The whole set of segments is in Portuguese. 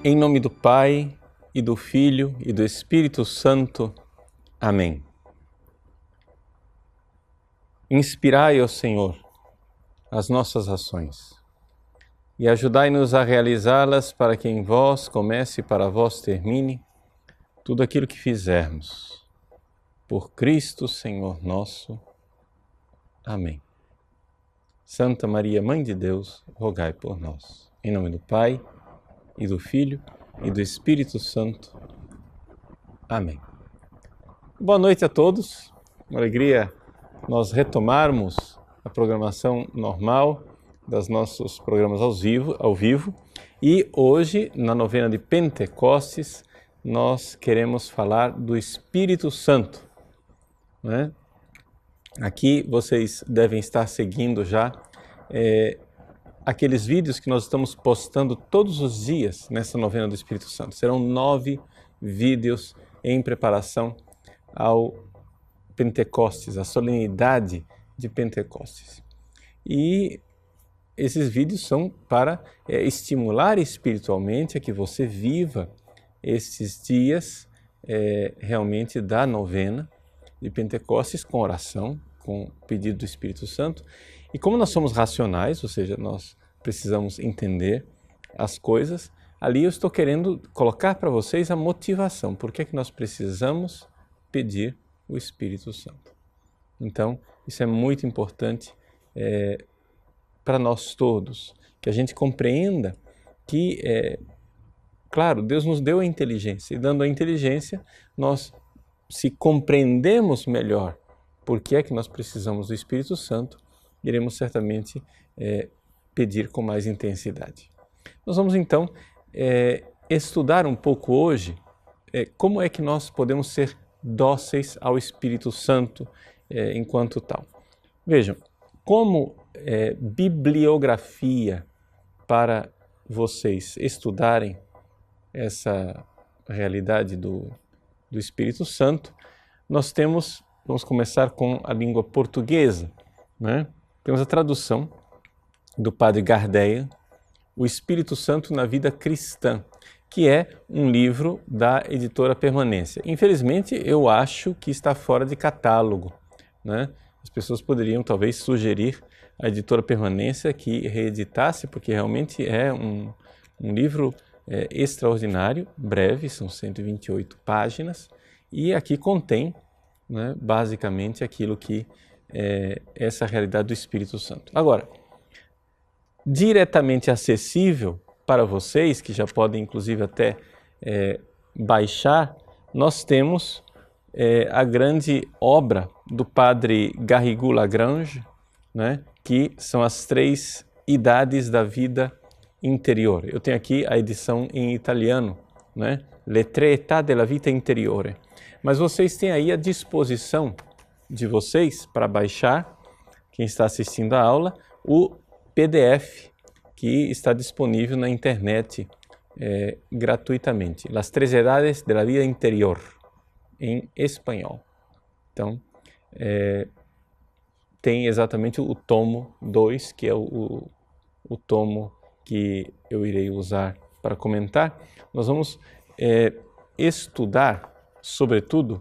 Em nome do Pai, e do Filho, e do Espírito Santo. Amém. Inspirai, ó Senhor, as nossas ações, e ajudai-nos a realizá-las para que em vós comece e para vós termine tudo aquilo que fizermos. Por Cristo, Senhor nosso. Amém. Santa Maria, Mãe de Deus, rogai por nós. Em nome do Pai, e do Filho, e do Espírito Santo. Amém. Boa noite a todos. Uma alegria nós retomarmos a programação normal dos nossos programas ao vivo. E hoje, na novena de Pentecostes, nós queremos falar do Espírito Santo, né? Aqui vocês devem estar seguindo já aqueles vídeos que nós estamos postando todos os dias nessa novena do Espírito Santo. Serão 9 vídeos em preparação ao Pentecostes, a solenidade de Pentecostes. E esses vídeos são para estimular espiritualmente a que você viva esses dias realmente da novena de Pentecostes com oração, com pedido do Espírito Santo. E como nós somos racionais, ou seja, nós precisamos entender as coisas, ali eu estou querendo colocar para vocês a motivação. Por que é que nós precisamos pedir o Espírito Santo? Então, isso é muito importante para nós todos, que a gente compreenda que, claro, Deus nos deu a inteligência, e dando a inteligência, nós, se compreendemos melhor por que é que nós precisamos do Espírito Santo, iremos certamente pedir com mais intensidade. Nós vamos então estudar um pouco hoje como é que nós podemos ser dóceis ao Espírito Santo enquanto tal. Vejam, como bibliografia para vocês estudarem essa realidade do Espírito Santo, nós vamos começar com a língua portuguesa, né? Temos a tradução do Padre Gardéia, O Espírito Santo na Vida Cristã, que é um livro da editora Permanência. Infelizmente, eu acho que está fora de catálogo, né? As pessoas poderiam talvez sugerir à editora Permanência que reeditasse, porque realmente é um livro extraordinário, breve, são 128 páginas, e aqui contém, né, basicamente aquilo que é essa realidade do Espírito Santo. Agora, diretamente acessível para vocês, que já podem inclusive até baixar, nós temos a grande obra do Padre Garrigou Lagrange, né, que são as 3 idades da vida interior. Eu tenho aqui a edição em italiano, né? Le tre età della vita interiore. Mas vocês têm aí à disposição de vocês para baixar, quem está assistindo a aula, o PDF que está disponível na internet gratuitamente. Las tres edades de la vida interior, em espanhol. Então, tem exatamente o tomo 2, que é o tomo que eu irei usar para comentar. Nós vamos estudar, sobretudo,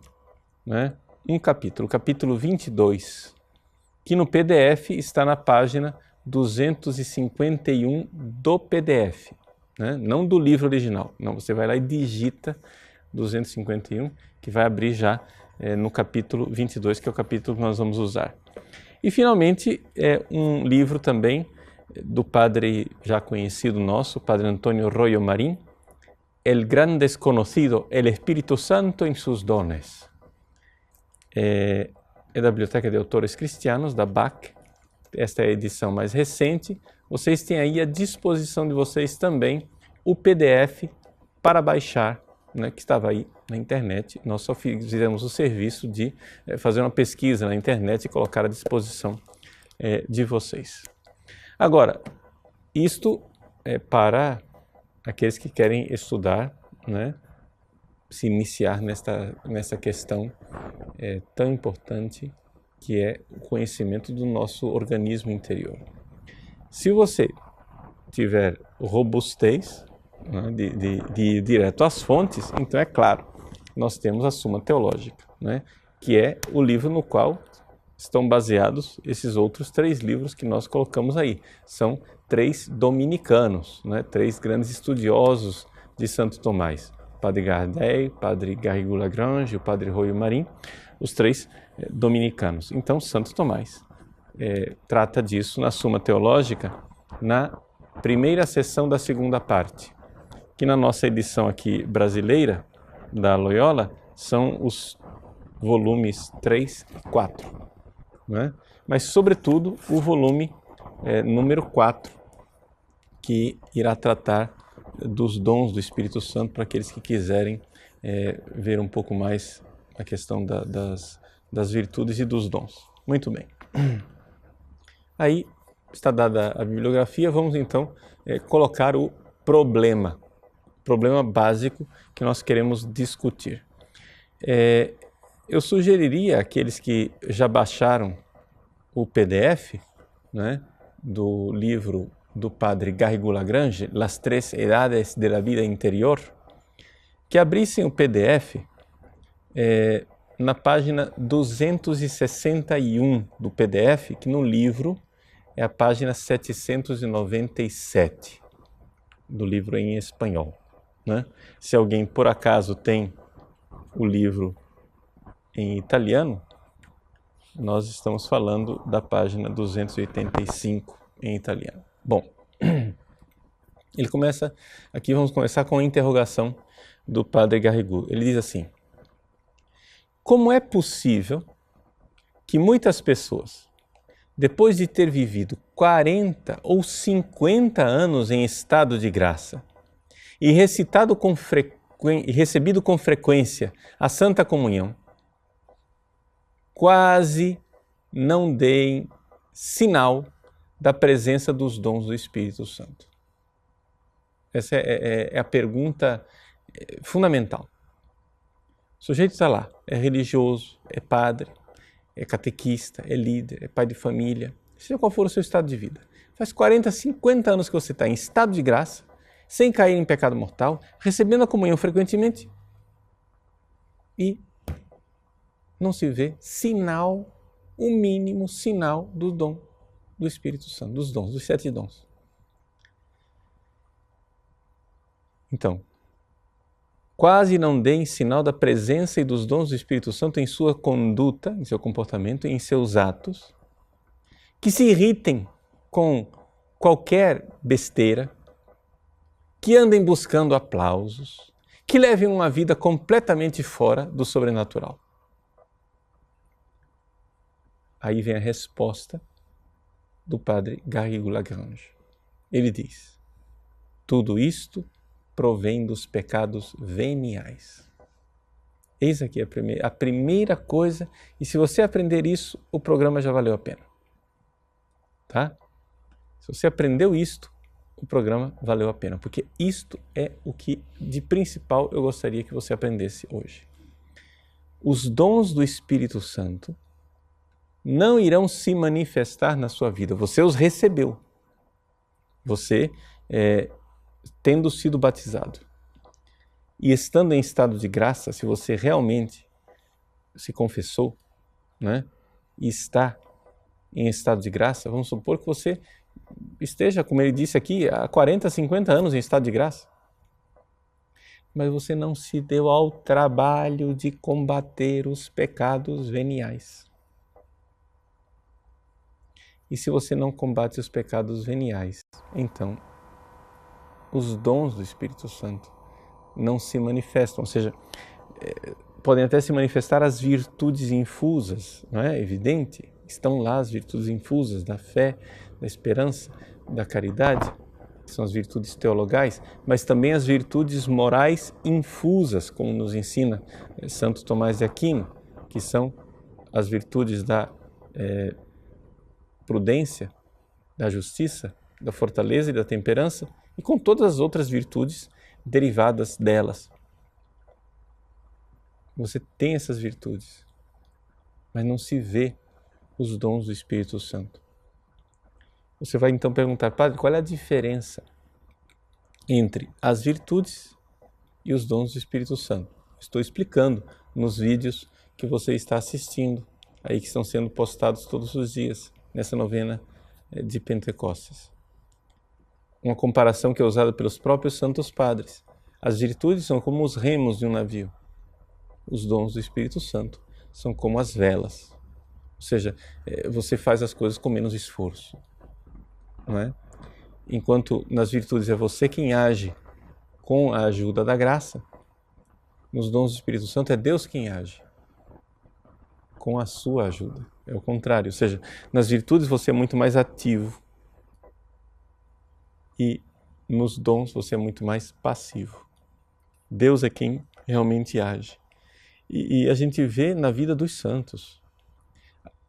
né, um capítulo, o capítulo 22, que no PDF está na página 251 do PDF, né? Não do livro original. Não, você vai lá e digita 251, que vai abrir já no capítulo 22, que é o capítulo que nós vamos usar. E, finalmente, um livro também do padre já conhecido nosso, Padre Antônio Royo Marín, El Gran Desconocido, El Espíritu Santo em Sus Dones. É da Biblioteca de Autores Cristianos, da BAC. Esta é a edição mais recente. Vocês têm aí à disposição de vocês também o PDF para baixar, né, que estava aí na internet. Nós só fizemos o serviço de fazer uma pesquisa na internet e colocar à disposição de vocês. Agora, isto é para aqueles que querem estudar, né, se iniciar nessa questão tão importante que é o conhecimento do nosso organismo interior. Se você tiver robustez, né, de ir direto às fontes, então é claro, nós temos a Suma Teológica, né, que é o livro no qual estão baseados esses outros 3 livros que nós colocamos aí. São 3 dominicanos, né? 3 grandes estudiosos de Santo Tomás. Padre Gardel, Padre Garrigou-Lagrange e o Padre Royo Marim, os 3 dominicanos. Então, Santo Tomás trata disso na Suma Teológica, na primeira seção da segunda parte, que na nossa edição aqui brasileira, da Loyola, são os volumes 3 e 4. Né? Mas, sobretudo, o volume número 4, que irá tratar dos dons do Espírito Santo para aqueles que quiserem ver um pouco mais a questão das virtudes e dos dons. Muito bem. Aí está dada a bibliografia, vamos então colocar o problema básico que nós queremos discutir. Eu sugeriria àqueles que já baixaram o PDF, né, do livro do Padre Garrigou-Lagrange, Las Tres Edades de la Vida Interior, que abrissem o PDF na página 261 do PDF, que no livro é a página 797 do livro em espanhol. Né? Se alguém por acaso tem o livro em italiano, nós estamos falando da página 285 em italiano. Bom, ele começa, aqui vamos começar com a interrogação do Padre Garrigou. Ele diz assim: como é possível que muitas pessoas, depois de ter vivido 40 ou 50 anos em estado de graça e recebido com frequência a Santa Comunhão, quase não deem sinal da presença dos dons do Espírito Santo? Essa é a pergunta fundamental. O sujeito está lá, é religioso, é padre, é catequista, é líder, é pai de família, seja qual for o seu estado de vida. Faz 40, 50 anos que você está em estado de graça, sem cair em pecado mortal, recebendo a comunhão frequentemente e não se vê sinal, o mínimo sinal do dom do Espírito Santo, dos dons, dos 7 dons. Então, quase não deem sinal da presença e dos dons do Espírito Santo em sua conduta, em seu comportamento e em seus atos, que se irritem com qualquer besteira, que andem buscando aplausos, que levem uma vida completamente fora do sobrenatural. Aí vem a resposta do Padre Garrigou-Lagrange. Ele diz: tudo isto provém dos pecados veniais. Eis aqui a primeira coisa, e se você aprender isso, o programa já valeu a pena. Tá? Se você aprendeu isto, o programa valeu a pena, porque isto é o que de principal eu gostaria que você aprendesse hoje. Os dons do Espírito Santo não irão se manifestar na sua vida. Você os recebeu. Você, tendo sido batizado e estando em estado de graça, se você realmente se confessou, né, e está em estado de graça, vamos supor que você esteja, como ele disse aqui, há 40, 50 anos em estado de graça. Mas você não se deu ao trabalho de combater os pecados veniais. E se você não combate os pecados veniais, então os dons do Espírito Santo não se manifestam. Ou seja, podem até se manifestar as virtudes infusas, não é? Evidente, estão lá as virtudes infusas da fé, da esperança, da caridade, que são as virtudes teologais, mas também as virtudes morais infusas, como nos ensina Santo Tomás de Aquino, que são as virtudes da prudência, da justiça, da fortaleza e da temperança, e com todas as outras virtudes derivadas delas. Você tem essas virtudes, mas não se vê os dons do Espírito Santo. Você vai então perguntar: padre, qual é a diferença entre as virtudes e os dons do Espírito Santo. Estou explicando nos vídeos que você está assistindo, aí que estão sendo postados todos os dias, nessa novena de Pentecostes. Uma comparação que é usada pelos próprios santos padres. As virtudes são como os remos de um navio. Os dons do Espírito Santo são como as velas. Ou seja, você faz as coisas com menos esforço, não é? Enquanto nas virtudes é você quem age com a ajuda da graça, nos dons do Espírito Santo é Deus quem age com a sua ajuda. É o contrário, ou seja, nas virtudes você é muito mais ativo e nos dons você é muito mais passivo. Deus é quem realmente age. E a gente vê na vida dos santos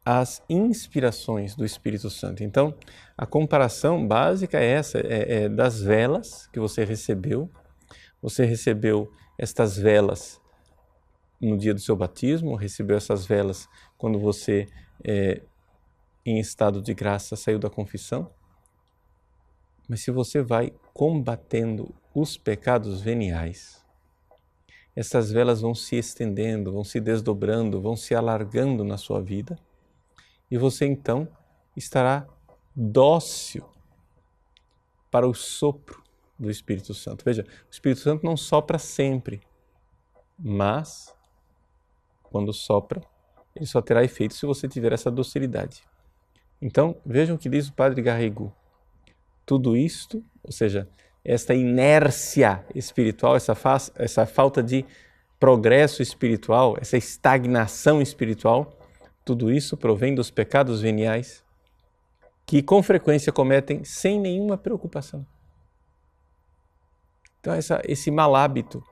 as inspirações do Espírito Santo. Então, a comparação básica é essa, é das velas que você recebeu. Você recebeu estas velas no dia do seu batismo, recebeu essas velas quando você, em estado de graça, saiu da confissão. Mas se você vai combatendo os pecados veniais, essas velas vão se estendendo, vão se desdobrando, vão se alargando na sua vida e você então estará dócil para o sopro do Espírito Santo. Veja, o Espírito Santo não sopra sempre, mas quando sopra, ele só terá efeito se você tiver essa docilidade. Então, vejam o que diz o Padre Garrigou. Tudo isto, ou seja, esta inércia espiritual, essa falta de progresso espiritual, essa estagnação espiritual, tudo isso provém dos pecados veniais que com frequência cometem sem nenhuma preocupação. Então esse mau hábito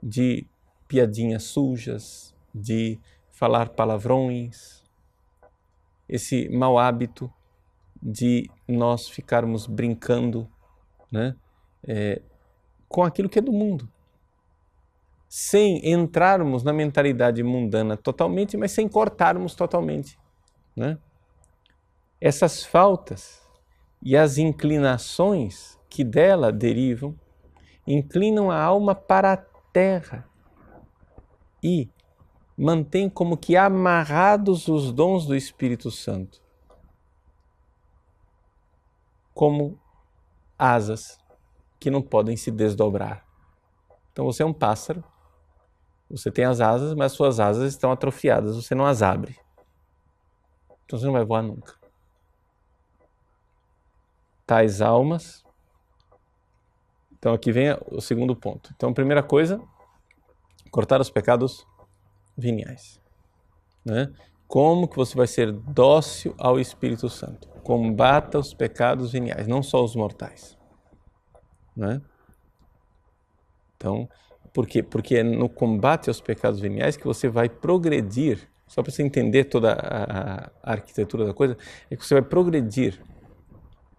de piadinhas sujas, de falar palavrões, esse mau hábito de nós ficarmos brincando, né, com aquilo que é do mundo, sem entrarmos na mentalidade mundana totalmente, mas sem cortarmos totalmente, né? Essas faltas e as inclinações que dela derivam inclinam a alma para a terra e mantêm como que amarrados os dons do Espírito Santo, como asas que não podem se desdobrar. Então você é um pássaro, você tem as asas, mas suas asas estão atrofiadas, você não as abre. Então você não vai voar nunca. Tais almas. Então aqui vem o segundo ponto. Então, primeira coisa, cortar os pecados veniais, né? Como que você vai ser dócil ao Espírito Santo? Combata os pecados veniais, não só os mortais, né? Então, por quê? Porque é no combate aos pecados veniais que você vai progredir, só para você entender toda a arquitetura da coisa, é que você vai progredir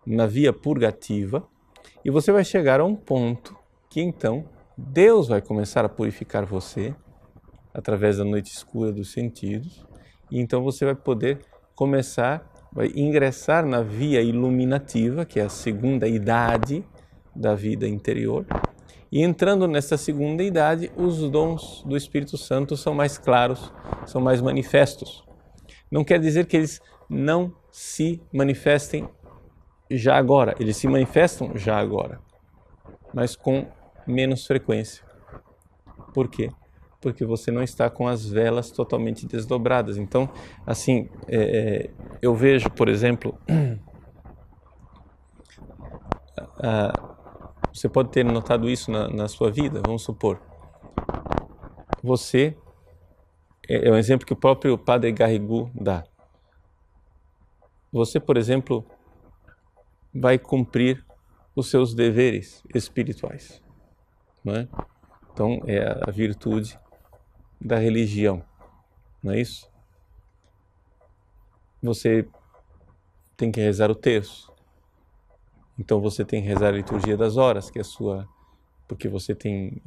na via purgativa e você vai chegar a um ponto que então Deus vai começar a purificar você através da noite escura dos sentidos e então você vai poder vai ingressar na via iluminativa, que é a segunda idade da vida interior. E entrando nessa segunda idade, os dons do Espírito Santo são mais claros, são mais manifestos. Não quer dizer que eles não se manifestem já agora, eles se manifestam já agora, mas com menos frequência. Por quê? Porque você não está com as velas totalmente desdobradas. Então, assim, eu vejo, por exemplo, você pode ter notado isso na sua vida, vamos supor. Você, é um exemplo que o próprio Padre Garrigou dá. Você, por exemplo, vai cumprir os seus deveres espirituais, não é? Então, é a virtude da religião, não é isso? Você tem que rezar o terço. Então você tem que rezar a liturgia das horas, que é a sua, porque você tem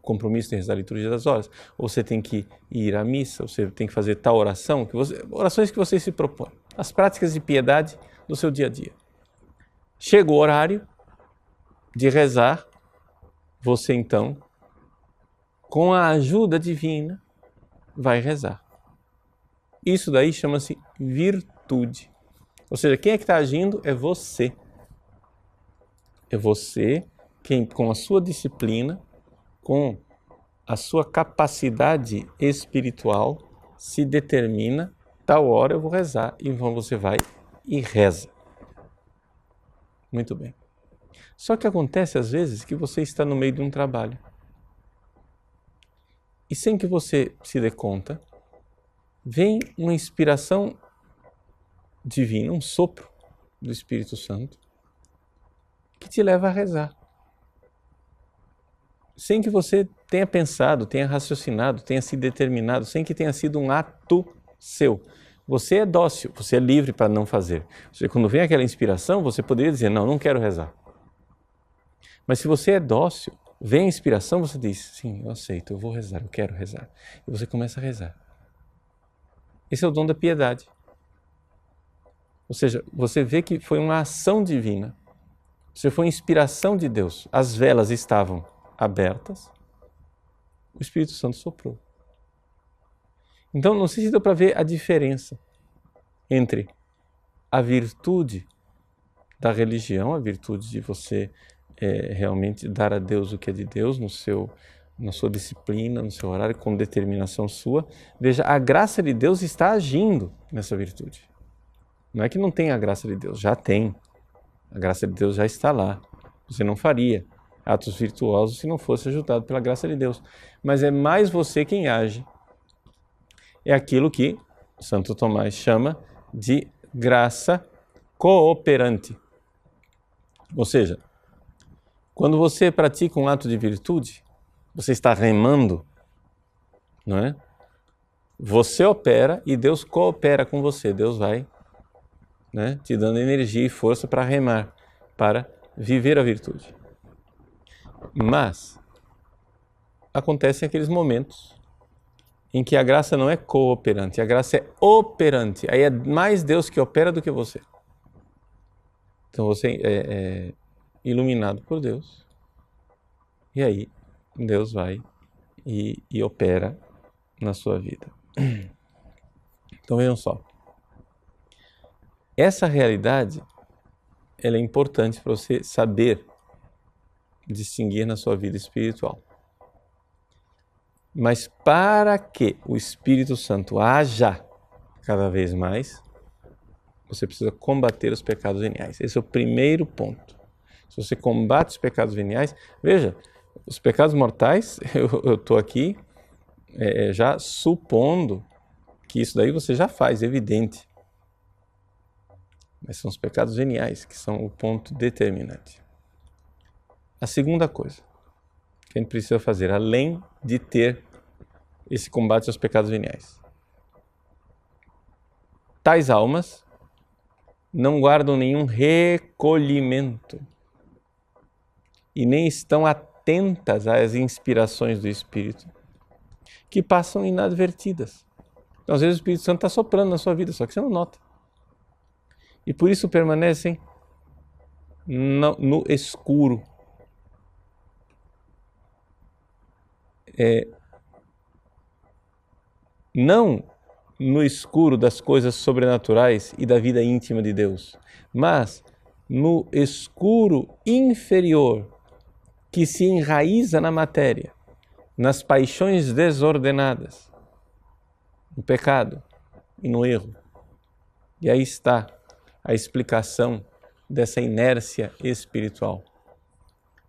compromisso de rezar a liturgia das horas. Ou você tem que ir à missa, ou você tem que fazer tal oração, orações que você se propõe. As práticas de piedade do seu dia a dia. Chega o horário, de rezar, você então, com a ajuda divina, vai rezar. Isso daí chama-se virtude. Ou seja, quem é que está agindo é você. É você quem, com a sua disciplina, com a sua capacidade espiritual, se determina, tal hora eu vou rezar, e então você vai e reza. Muito bem. Só que acontece às vezes que você está no meio de um trabalho e sem que você se dê conta, vem uma inspiração divina, um sopro do Espírito Santo que te leva a rezar. Sem que você tenha pensado, tenha raciocinado, tenha se determinado, sem que tenha sido um ato seu. Você é dócil, você é livre para não fazer. Ou seja, quando vem aquela inspiração, você poderia dizer, não quero rezar. Mas se você é dócil, vem a inspiração, você diz, sim, eu aceito, eu vou rezar, eu quero rezar. E você começa a rezar. Esse é o dom da piedade. Ou seja, você vê que foi uma ação divina. Você foi inspiração de Deus. As velas estavam abertas, o Espírito Santo soprou. Então, não sei se deu para ver a diferença entre a virtude da religião, a virtude de você realmente dar a Deus o que é de Deus na sua disciplina, no seu horário, com determinação sua. Veja, a graça de Deus está agindo nessa virtude. Não é que não tem a graça de Deus, já tem. A graça de Deus já está lá. Você não faria atos virtuosos se não fosse ajudado pela graça de Deus. Mas é mais você quem age. É aquilo que Santo Tomás chama de graça cooperante. Ou seja, quando você pratica um ato de virtude, você está remando, não é? Você opera e Deus coopera com você. Deus vai, né, te dando energia e força para remar, para viver a virtude. Mas acontecem aqueles momentos em que a graça não é cooperante, a graça é operante. Aí é mais Deus que opera do que você. Então você é iluminado por Deus. E aí Deus vai e opera na sua vida. Então vejam só. Essa realidade, ela é importante para você saber distinguir na sua vida espiritual. Mas para que o Espírito Santo haja cada vez mais, você precisa combater os pecados veniais. Esse é o primeiro ponto. Se você combate os pecados veniais, veja, os pecados mortais, eu estou aqui já supondo que isso daí você já faz, evidente. Mas são os pecados veniais que são o ponto determinante. A segunda coisa que a gente precisa fazer, além de ter esse combate aos pecados veniais. Tais almas não guardam nenhum recolhimento e nem estão atentas às inspirações do Espírito, que passam inadvertidas. Então, às vezes o Espírito Santo está soprando na sua vida, só que você não nota. E por isso permanecem no escuro. Não no escuro das coisas sobrenaturais e da vida íntima de Deus, mas no escuro inferior que se enraiza na matéria, nas paixões desordenadas, no pecado e no erro. E aí está a explicação dessa inércia espiritual.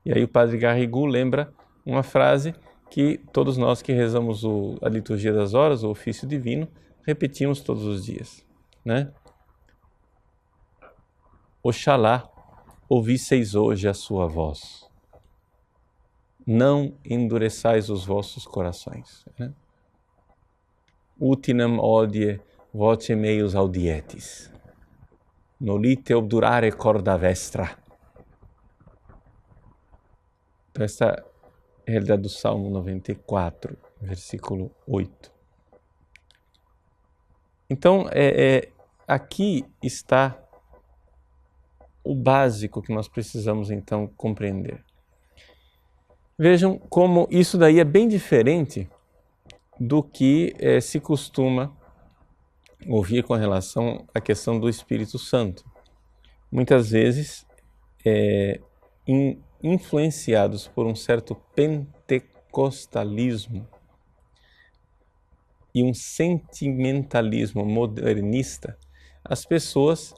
E aí o Padre Garrigou lembra uma frase que todos nós que rezamos a liturgia das horas, o ofício divino, repetimos todos os dias, né? Oxalá ouvisseis hoje a sua voz. Não endureçais os vossos corações. Né? Utinam odie vocem eius audietis. Nolite obdurare corda vestra. Então, essa é a realidade do Salmo 94, versículo 8. Então, aqui está o básico que nós precisamos então compreender. Vejam como isso daí é bem diferente do que se costuma ouvir com relação à questão do Espírito Santo. Muitas vezes, influenciados por um certo pentecostalismo e um sentimentalismo modernista, as pessoas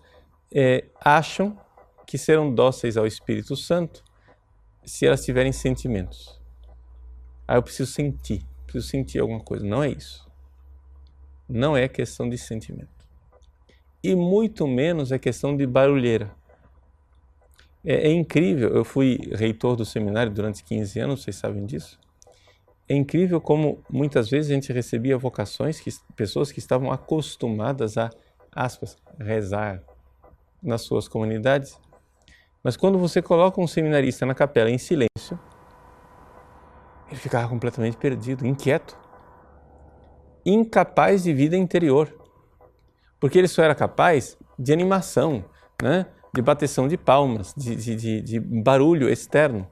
acham que serão dóceis ao Espírito Santo se elas tiverem sentimentos. Eu preciso sentir alguma coisa. Não é isso. Não é questão de sentimento. E muito menos é questão de barulheira. É incrível, eu fui reitor do seminário durante 15 anos, vocês sabem disso. É incrível como muitas vezes a gente recebia vocações, pessoas que estavam acostumadas a, aspas, rezar nas suas comunidades. Mas quando você coloca um seminarista na capela em silêncio, ele ficava completamente perdido, inquieto, incapaz de vida interior. Porque ele só era capaz de animação, né? De bateção de palmas, de barulho externo.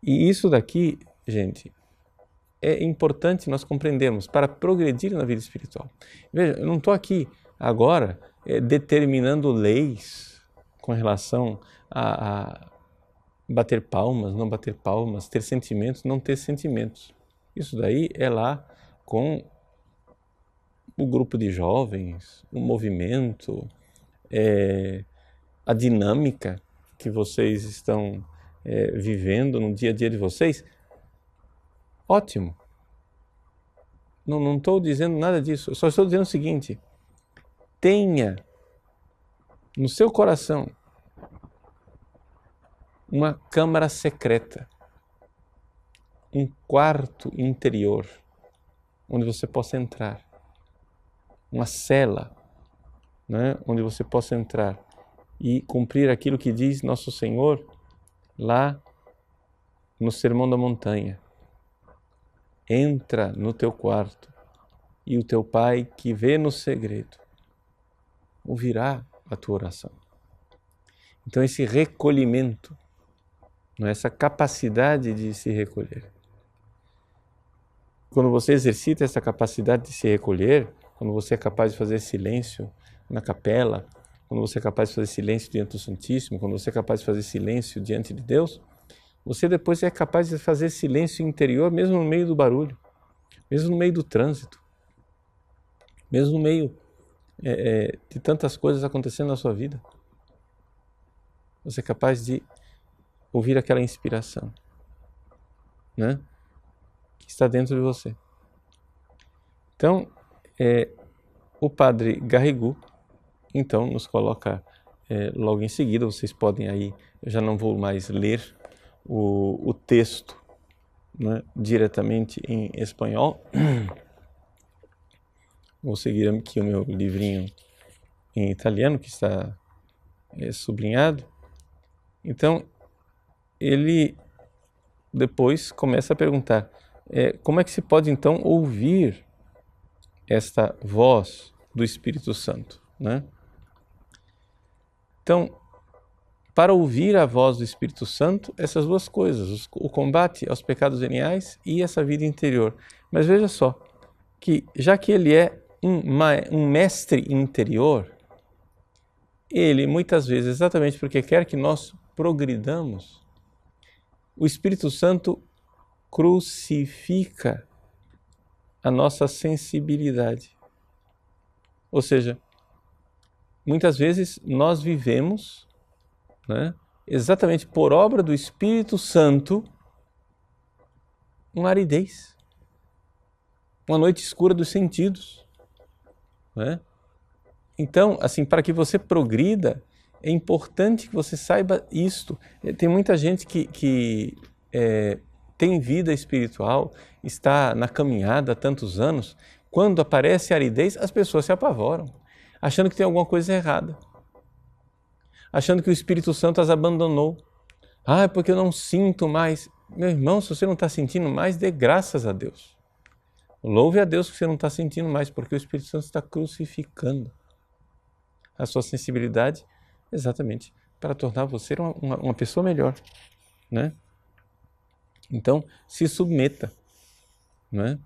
E isso daqui, gente, é importante nós compreendermos para progredir na vida espiritual. Veja, eu não estou aqui agora determinando leis com relação a bater palmas, não bater palmas, ter sentimentos, não ter sentimentos. Isso daí é lá com o grupo de jovens, o movimento, a dinâmica que vocês estão vivendo no dia a dia de vocês. Ótimo. Não estou dizendo nada disso, eu só estou dizendo o seguinte: tenha no seu coração uma câmara secreta, um quarto interior, onde você possa entrar, uma cela, né, onde você possa entrar e cumprir aquilo que diz Nosso Senhor lá no Sermão da Montanha. Entra no teu quarto e o teu Pai que vê no segredo ouvirá a tua oração. Então esse recolhimento, essa capacidade de se recolher. Quando você exercita essa capacidade de se recolher, quando você é capaz de fazer silêncio na capela, quando você é capaz de fazer silêncio diante do Santíssimo, quando você é capaz de fazer silêncio diante de Deus, você depois é capaz de fazer silêncio interior mesmo no meio do barulho, mesmo no meio do trânsito, mesmo no meio de tantas coisas acontecendo na sua vida. Você é capaz de ouvir aquela inspiração, né, que está dentro de você. Então, o Padre Garrigou, então, nos coloca logo em seguida, vocês podem aí, eu já não vou mais ler o texto, né, diretamente em espanhol. Vou seguir aqui o meu livrinho em italiano, que está sublinhado. Então, ele depois começa a perguntar, como é que se pode então ouvir esta voz do Espírito Santo, né? Então, para ouvir a voz do Espírito Santo, essas duas coisas, o combate aos pecados veniais e essa vida interior. Mas veja só, que já que ele é um mestre interior, ele muitas vezes, exatamente porque quer que nós progridamos, o Espírito Santo crucifica a nossa sensibilidade. Ou seja, muitas vezes nós vivemos, né, exatamente por obra do Espírito Santo, uma aridez, uma noite escura dos sentidos, né? Então, assim, para que você progrida, é importante que você saiba isto. Tem muita gente que tem vida espiritual, está na caminhada há tantos anos, quando aparece a aridez, as pessoas se apavoram, achando que tem alguma coisa errada, achando que o Espírito Santo as abandonou. É porque eu não sinto mais. Meu irmão, se você não está sentindo mais, dê graças a Deus. Louve a Deus que você não está sentindo mais, porque o Espírito Santo está crucificando a sua sensibilidade exatamente para tornar você uma pessoa melhor, né? Então, se submeta, né,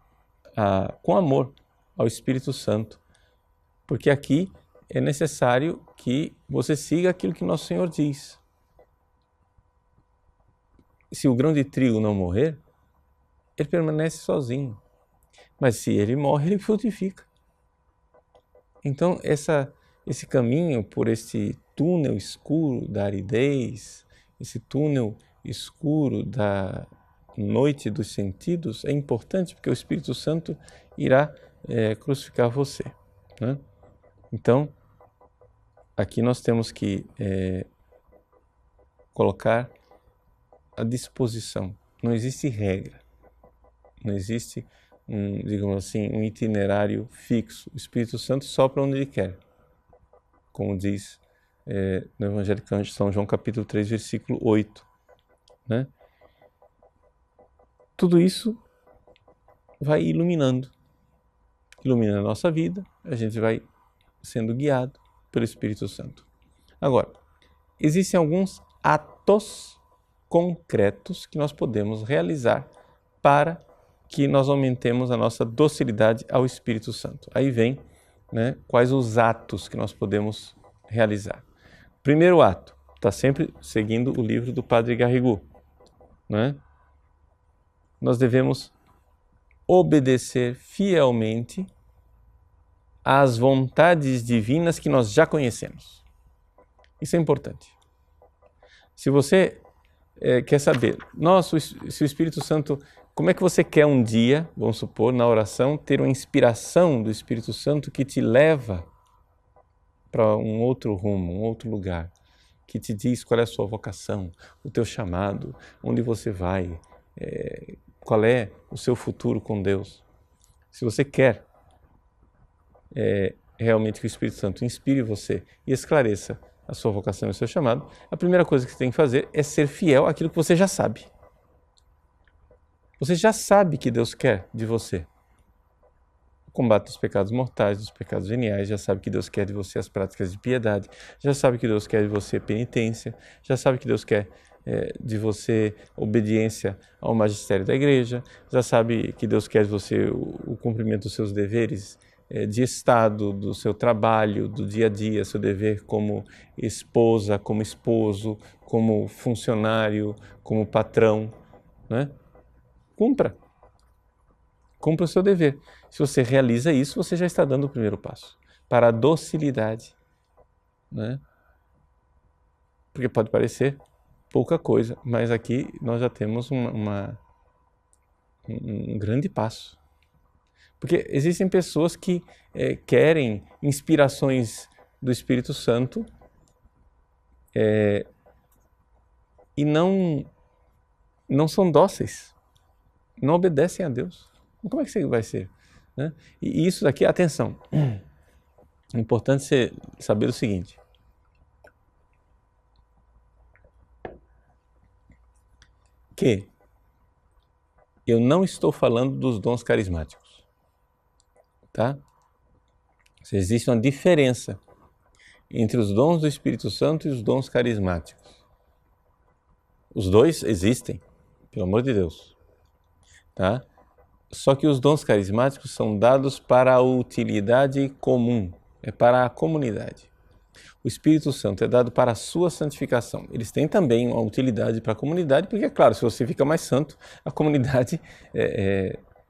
com amor ao Espírito Santo, porque aqui é necessário que você siga aquilo que Nosso Senhor diz. Se o grão de trigo não morrer, ele permanece sozinho, mas se ele morre, ele frutifica. Então, esse caminho por esse túnel escuro da aridez, esse túnel escuro da noite dos sentidos, é importante porque o Espírito Santo irá crucificar você, né? Então, aqui nós temos que colocar à disposição. Não existe regra, não existe digamos assim, um itinerário fixo. O Espírito Santo sopra onde Ele quer, como diz no Evangelho de São João, capítulo 3, versículo 8. Né? Tudo isso vai ilumina a nossa vida, a gente vai sendo guiado pelo Espírito Santo. Agora, existem alguns atos concretos que nós podemos realizar para que nós aumentemos a nossa docilidade ao Espírito Santo. Aí vem, né, quais os atos que nós podemos realizar. Primeiro ato, está sempre seguindo o livro do Padre Garrigou, né? Nós devemos obedecer fielmente às vontades divinas que nós já conhecemos. Isso é importante. Se você quer saber, nossa, se o Espírito Santo, como é que você quer um dia, vamos supor, na oração, ter uma inspiração do Espírito Santo que te leva para um outro rumo, um outro lugar, que te diz qual é a sua vocação, o teu chamado, onde você vai, qual é o seu futuro com Deus. Se você quer realmente que o Espírito Santo inspire você e esclareça a sua vocação e o seu chamado, a primeira coisa que você tem que fazer é ser fiel àquilo que você já sabe. Você já sabe que Deus quer de você o combate dos pecados mortais, dos pecados veniais, já sabe que Deus quer de você as práticas de piedade, já sabe que Deus quer de você penitência, já sabe que Deus quer de você obediência ao magistério da igreja, já sabe que Deus quer de você o cumprimento dos seus deveres de Estado, do seu trabalho, do dia a dia, seu dever como esposa, como esposo, como funcionário, como patrão, né? Cumpra o seu dever. Se você realiza isso, você já está dando o primeiro passo para a docilidade, né? Porque pode parecer pouca coisa, mas aqui nós já temos um grande passo. Porque existem pessoas que querem inspirações do Espírito Santo e não são dóceis, não obedecem a Deus. Como é que isso vai ser? Né? E isso daqui, atenção, é importante você saber o seguinte, que eu não estou falando dos dons carismáticos, tá? Existe uma diferença entre os dons do Espírito Santo e os dons carismáticos. Os dois existem, pelo amor de Deus, tá? Só que os dons carismáticos são dados para a utilidade comum, é para a comunidade. O Espírito Santo é dado para a sua santificação. Eles têm também uma utilidade para a comunidade, porque, é claro, se você fica mais santo, a comunidade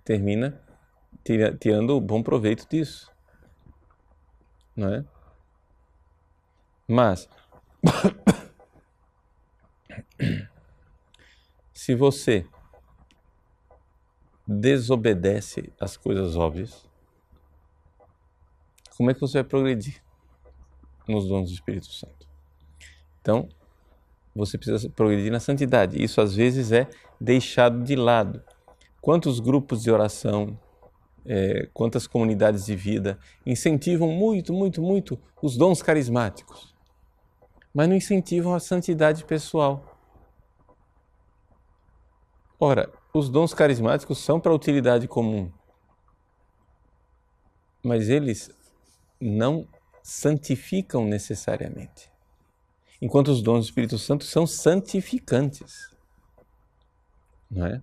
termina tirando bom proveito disso, não é? Mas, se você desobedece às coisas óbvias, como é que você vai progredir nos dons do Espírito Santo? Então, você precisa progredir na santidade. Isso às vezes é deixado de lado. Quantos grupos de oração, quantas comunidades de vida incentivam muito, muito, muito os dons carismáticos, mas não incentivam a santidade pessoal. Ora, os dons carismáticos são para a utilidade comum, mas eles não santificam necessariamente. enquanto os dons do Espírito Santo são santificantes, não é?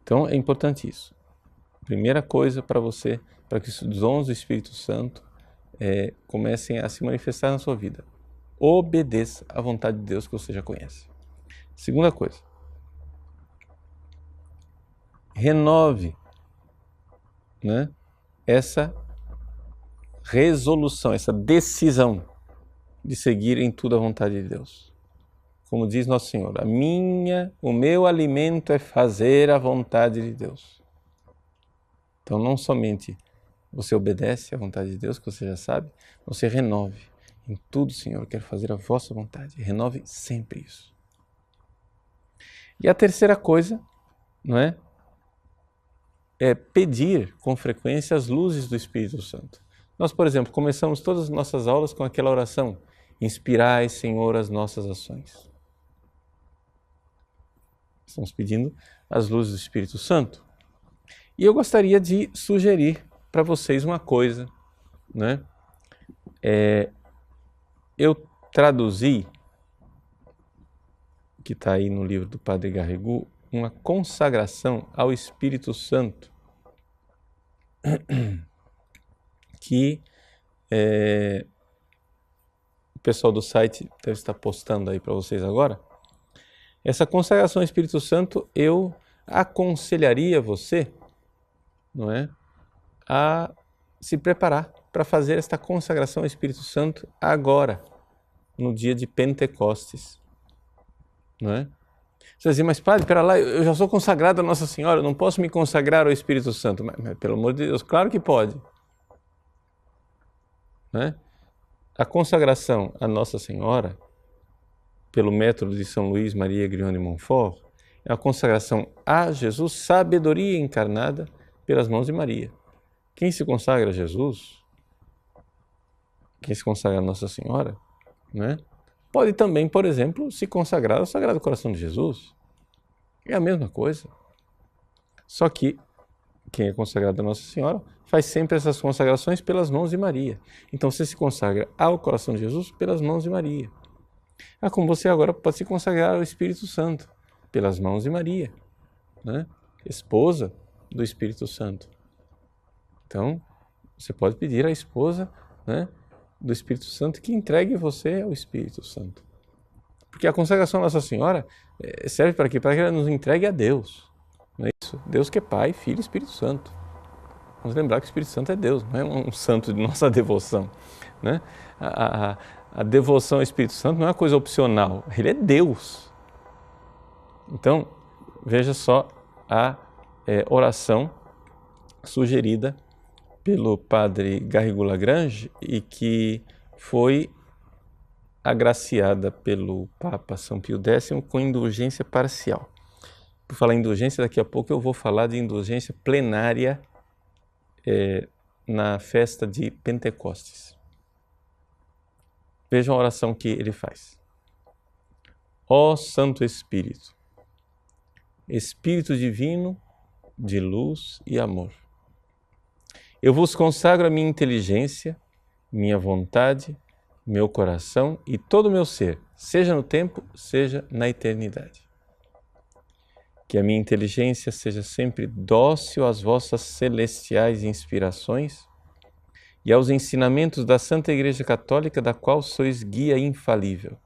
Então é importante isso. Primeira coisa para você, para que os dons do Espírito Santo comecem a se manifestar na sua vida: obedeça à vontade de Deus que você já conhece. Segunda coisa, renove, né, essa resolução, essa decisão de seguir em tudo a vontade de Deus. Como diz Nosso Senhor, o meu alimento é fazer a vontade de Deus. Então não somente você obedece à vontade de Deus, que você já sabe, você renove. Em tudo, Senhor, eu quero fazer a vossa vontade. Renove sempre isso. E a terceira coisa, não é? É pedir com frequência as luzes do Espírito Santo. Nós, por exemplo, começamos todas as nossas aulas com aquela oração: inspirai, Senhor, as nossas ações. Estamos pedindo as luzes do Espírito Santo. E eu gostaria de sugerir para vocês uma coisa, né? Eu traduzi, que está aí no livro do Padre Garrigou, uma consagração ao Espírito Santo, que o pessoal do site deve estar postando aí para vocês agora. Essa consagração ao Espírito Santo, eu aconselharia você, não é, a se preparar para fazer esta consagração ao Espírito Santo agora, no dia de Pentecostes, não é? Você vai dizer, mas padre, pera lá, eu já sou consagrado a Nossa Senhora, eu não posso me consagrar ao Espírito Santo. Mas pelo amor de Deus, claro que pode, né? A consagração a Nossa Senhora, pelo método de São Luís Maria Grion de Montfort, é a consagração a Jesus, sabedoria encarnada pelas mãos de Maria. Quem se consagra a Jesus, quem se consagra a Nossa Senhora, né, pode também, por exemplo, se consagrar ao Sagrado Coração de Jesus. É a mesma coisa. Só que quem é consagrado a Nossa Senhora faz sempre essas consagrações pelas mãos de Maria. Então você se consagra ao Coração de Jesus pelas mãos de Maria. Como você agora pode se consagrar ao Espírito Santo pelas mãos de Maria, né, esposa do Espírito Santo. Então, você pode pedir à esposa, né, do Espírito Santo que entregue você ao Espírito Santo. Porque a consagração à Nossa Senhora serve para quê? Para que ela nos entregue a Deus. Não é isso? Deus que é Pai, Filho e Espírito Santo. Vamos lembrar que o Espírito Santo é Deus, não é um santo de nossa devoção, né? A devoção ao Espírito Santo não é uma coisa opcional, ele é Deus. Então, veja só a oração sugerida pelo padre Garrigou-Lagrange e que foi agraciada pelo Papa São Pio X com indulgência parcial. Por falar em indulgência, daqui a pouco eu vou falar de indulgência plenária na festa de Pentecostes. Vejam a oração que ele faz. Ó Santo Espírito, Espírito Divino de luz e amor, eu vos consagro a minha inteligência, minha vontade, meu coração e todo o meu ser, seja no tempo, seja na eternidade. Que a minha inteligência seja sempre dócil às vossas celestiais inspirações e aos ensinamentos da Santa Igreja Católica, da qual sois guia infalível.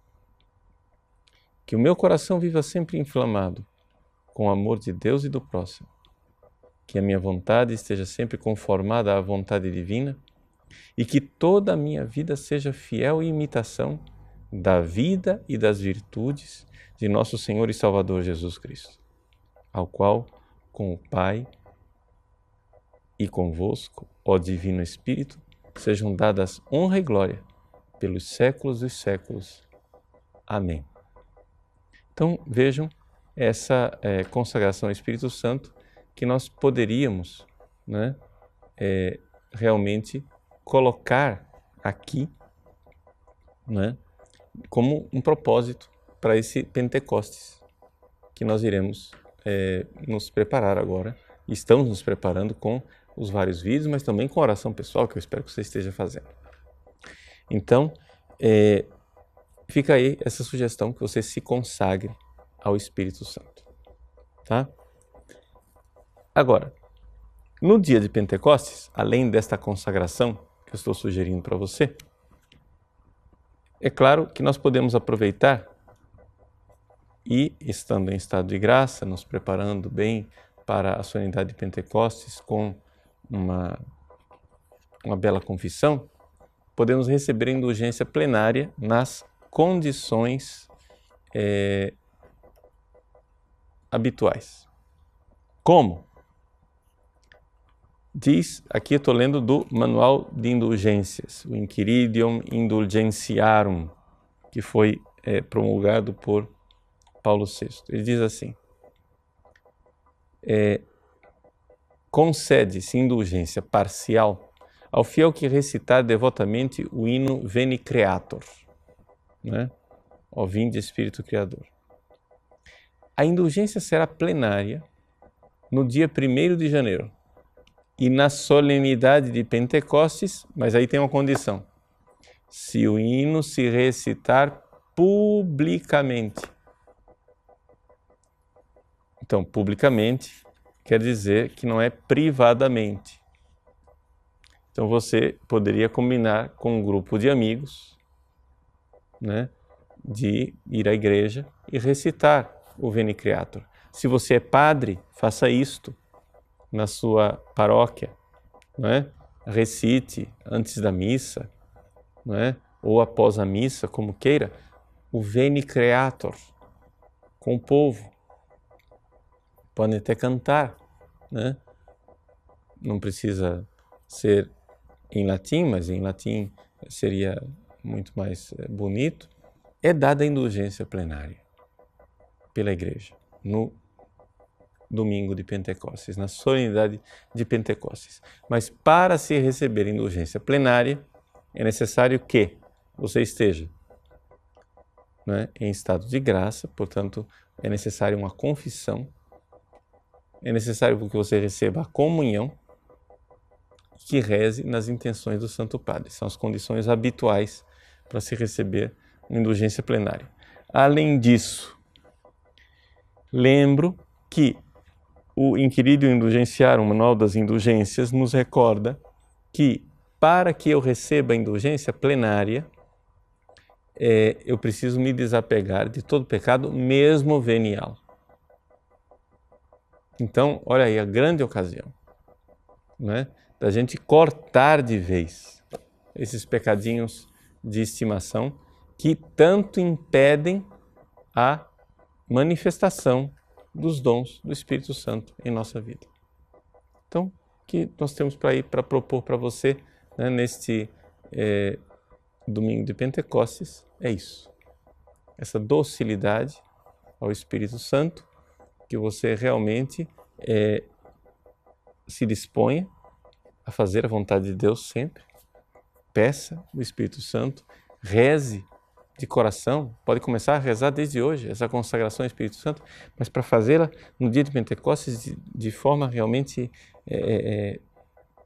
Que o meu coração viva sempre inflamado com o amor de Deus e do próximo. Que a minha vontade esteja sempre conformada à vontade divina e que toda a minha vida seja fiel imitação da vida e das virtudes de nosso Senhor e Salvador Jesus Cristo, ao qual, com o Pai e convosco, ó Divino Espírito, sejam dadas honra e glória pelos séculos dos séculos. Amém. Então, vejam essa consagração ao Espírito Santo que nós poderíamos, né, realmente colocar aqui, né, como um propósito para esse Pentecostes que nós iremos nos preparar agora. Estamos nos preparando com os vários vídeos, mas também com a oração pessoal que eu espero que você esteja fazendo. Então, fica aí essa sugestão que você se consagre ao Espírito Santo, tá? Agora, no dia de Pentecostes, além desta consagração que eu estou sugerindo para você, é claro que nós podemos aproveitar e, estando em estado de graça, nos preparando bem para a solenidade de Pentecostes com uma bela confissão, podemos receber a indulgência plenária nas condições habituais. Como? Diz, aqui eu estou lendo do Manual de Indulgências, o Inquiridium Indulgentiarum, que foi promulgado por Paulo VI. Ele diz assim: concede-se indulgência parcial ao fiel que recitar devotamente o hino Veni Creator, né? Ó vinde Espírito Criador. A indulgência será plenária no dia 1º de janeiro e na solenidade de Pentecostes, mas aí tem uma condição: se o hino se recitar publicamente. Então, publicamente quer dizer que não é privadamente. Então, você poderia combinar com um grupo de amigos, né, de ir à igreja e recitar o Veni Creator. Se você é padre, faça isto na sua paróquia, não é? Recite antes da missa, não é? Ou após a missa, como queira, o Veni Creator com o povo. Podem até cantar, né? Não precisa ser em latim, mas em latim seria muito mais bonito. É dada a indulgência plenária pela igreja no domingo de Pentecostes, na solenidade de Pentecostes. Mas para se receber indulgência plenária, é necessário que você esteja, né, em estado de graça, portanto, é necessário uma confissão, é necessário que você receba a comunhão, que reze nas intenções do Santo Padre. São as condições habituais para se receber uma indulgência plenária. Além disso, lembro que o Inquiridium Indulgentiarum, o Manual das Indulgências, nos recorda que para que eu receba a indulgência plenária, eu preciso me desapegar de todo pecado, mesmo venial. Então, olha aí a grande ocasião, né, da gente cortar de vez esses pecadinhos de estimação que tanto impedem a manifestação dos dons do Espírito Santo em nossa vida. Então, o que nós temos para propor para você, né, neste domingo de Pentecostes é isso. Essa docilidade ao Espírito Santo, que você realmente se disponha a fazer a vontade de Deus sempre. Peça o Espírito Santo, reze de coração, pode começar a rezar desde hoje, essa consagração ao Espírito Santo, mas para fazê-la no dia de Pentecostes de forma realmente,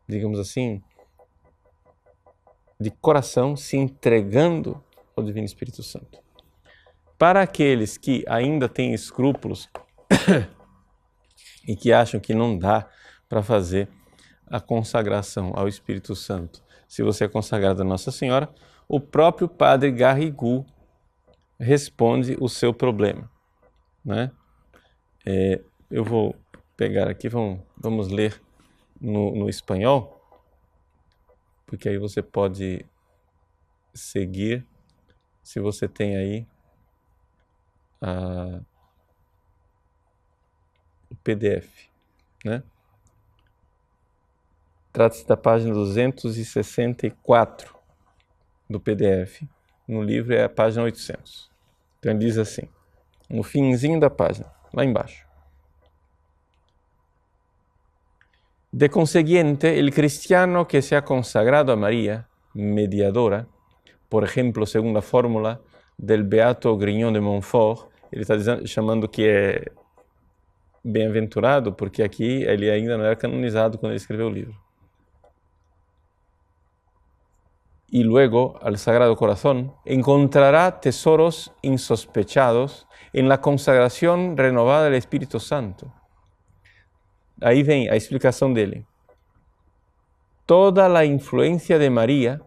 digamos assim, de coração, se entregando ao Divino Espírito Santo. Para aqueles que ainda têm escrúpulos e que acham que não dá para fazer a consagração ao Espírito Santo, se você é consagrado a Nossa Senhora, o próprio Padre Garrigou responde o seu problema, né? Eu vou pegar aqui, vamos ler no espanhol, porque aí você pode seguir, se você tem aí o PDF, né? Trata-se da página 264 do PDF. No livro é a página 800. Então ele diz assim, no finzinho da página, lá embaixo. De consiguiente, el cristiano que se ha consagrado a María, mediadora, por ejemplo, según la fórmula del Beato Grignon de Montfort, ele está chamando que é bem-aventurado, porque aqui ele ainda não era canonizado quando ele escreveu o livro. y luego al Sagrado Corazón, encontrará tesoros insospechados en la consagración renovada del Espíritu Santo. Aí vem a explicação dele. Toda la influencia de María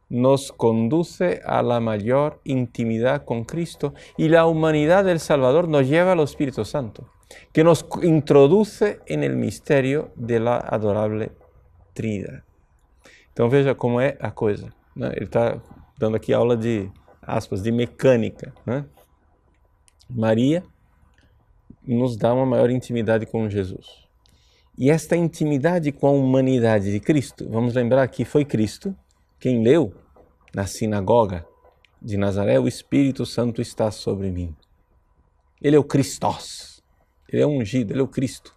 nos conduce a la mayor intimidad con Cristo y la humanidad del Salvador nos lleva al Espíritu Santo, que nos introduce en el misterio de la adorable Trinidad. Então veja como é a coisa, né? Ele está dando aqui aula de, aspas, de mecânica, né? Maria nos dá uma maior intimidade com Jesus. E esta intimidade com a humanidade de Cristo, vamos lembrar que foi Cristo quem leu na sinagoga de Nazaré: o Espírito Santo está sobre mim. Ele é o Christos, ele é o ungido, ele é o Cristo.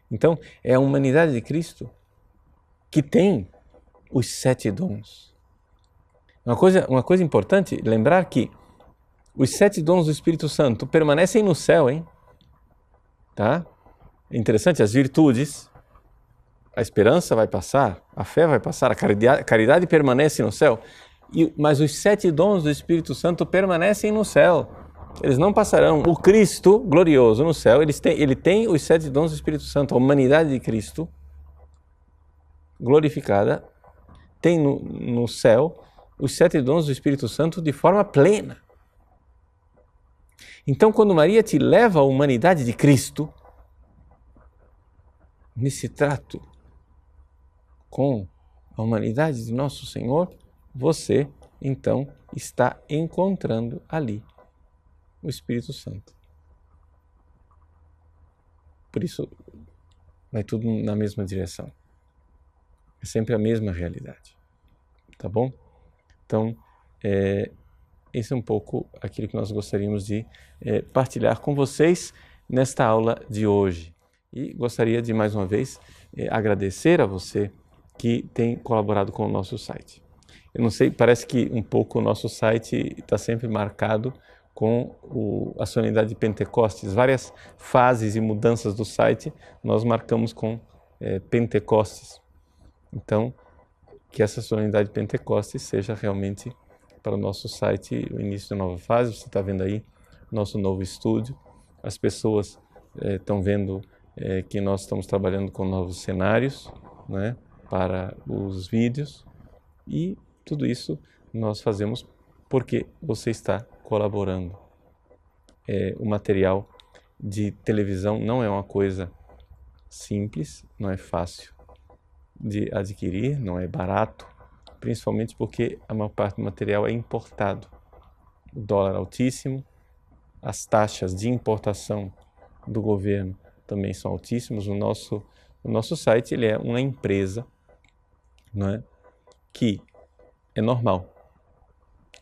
Então, é a humanidade de Cristo que tem os 7 dons. Uma coisa importante, lembrar que os 7 dons do Espírito Santo permanecem no céu, hein? Tá? É interessante, as virtudes, a esperança vai passar, a fé vai passar, a caridade permanece no céu, mas os 7 dons do Espírito Santo permanecem no céu. Eles não passarão. O Cristo glorioso no céu, ele tem os 7 dons do Espírito Santo. A humanidade de Cristo glorificada tem no céu os 7 dons do Espírito Santo de forma plena. Então, quando Maria te leva à humanidade de Cristo, nesse trato com a humanidade de Nosso Senhor, você, então, está encontrando ali o Espírito Santo. Por isso, vai tudo na mesma direção. É sempre a mesma realidade. Tá bom? Então, esse é um pouco aquilo que nós gostaríamos de partilhar com vocês nesta aula de hoje. E gostaria de, mais uma vez, agradecer a você que tem colaborado com o nosso site. Eu não sei, parece que um pouco o nosso site está sempre marcado com a solenidade de Pentecostes. Várias fases e mudanças do site nós marcamos com Pentecostes. Então, que essa solenidade de Pentecostes seja realmente para o nosso site o início de uma nova fase. Você está vendo aí nosso novo estúdio. As pessoas estão vendo que nós estamos trabalhando com novos cenários, né, para os vídeos, e tudo isso nós fazemos porque você está colaborando. O material de televisão não é uma coisa simples, não é fácil de adquirir, não é barato, principalmente porque a maior parte do material é importado. O dólar altíssimo, as taxas de importação do governo também são altíssimos. O nosso site ele é uma empresa, não é? Que é normal.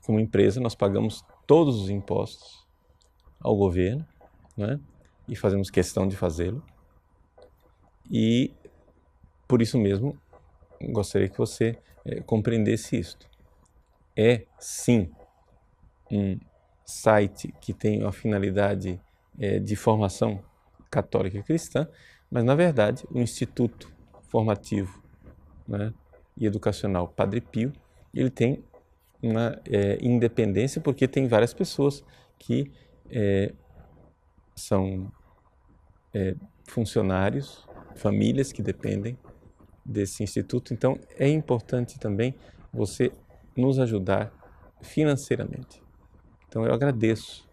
Como empresa, nós pagamos todos os impostos ao governo, não é? E fazemos questão de fazê-lo. E, por isso mesmo, gostaria que você compreendesse isto. É, sim, um site que tem a finalidade de formação católica e cristã, mas, na verdade, o Instituto Formativo, né, e Educacional Padre Pio, ele tem uma independência, porque tem várias pessoas que são funcionários, famílias que dependem desse instituto. Então, é importante também você nos ajudar financeiramente. Então, eu agradeço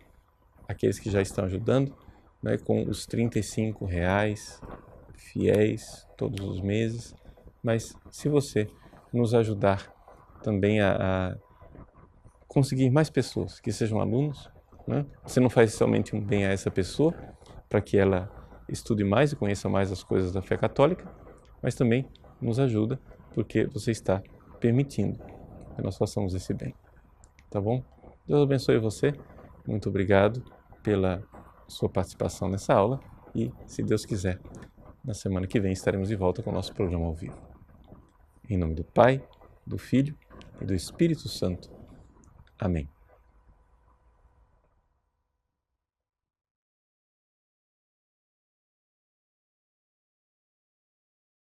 aqueles que já estão ajudando, né, com os R$35 fiéis todos os meses. Mas se você nos ajudar também a conseguir mais pessoas que sejam alunos, né, você não faz somente um bem a essa pessoa, para que ela estude mais e conheça mais as coisas da fé católica, mas também nos ajuda porque você está permitindo que nós façamos esse bem. Tá bom? Deus abençoe você. Muito obrigado pela sua participação nessa aula e, se Deus quiser, na semana que vem estaremos de volta com o nosso programa ao vivo. Em nome do Pai, do Filho e do Espírito Santo. Amém.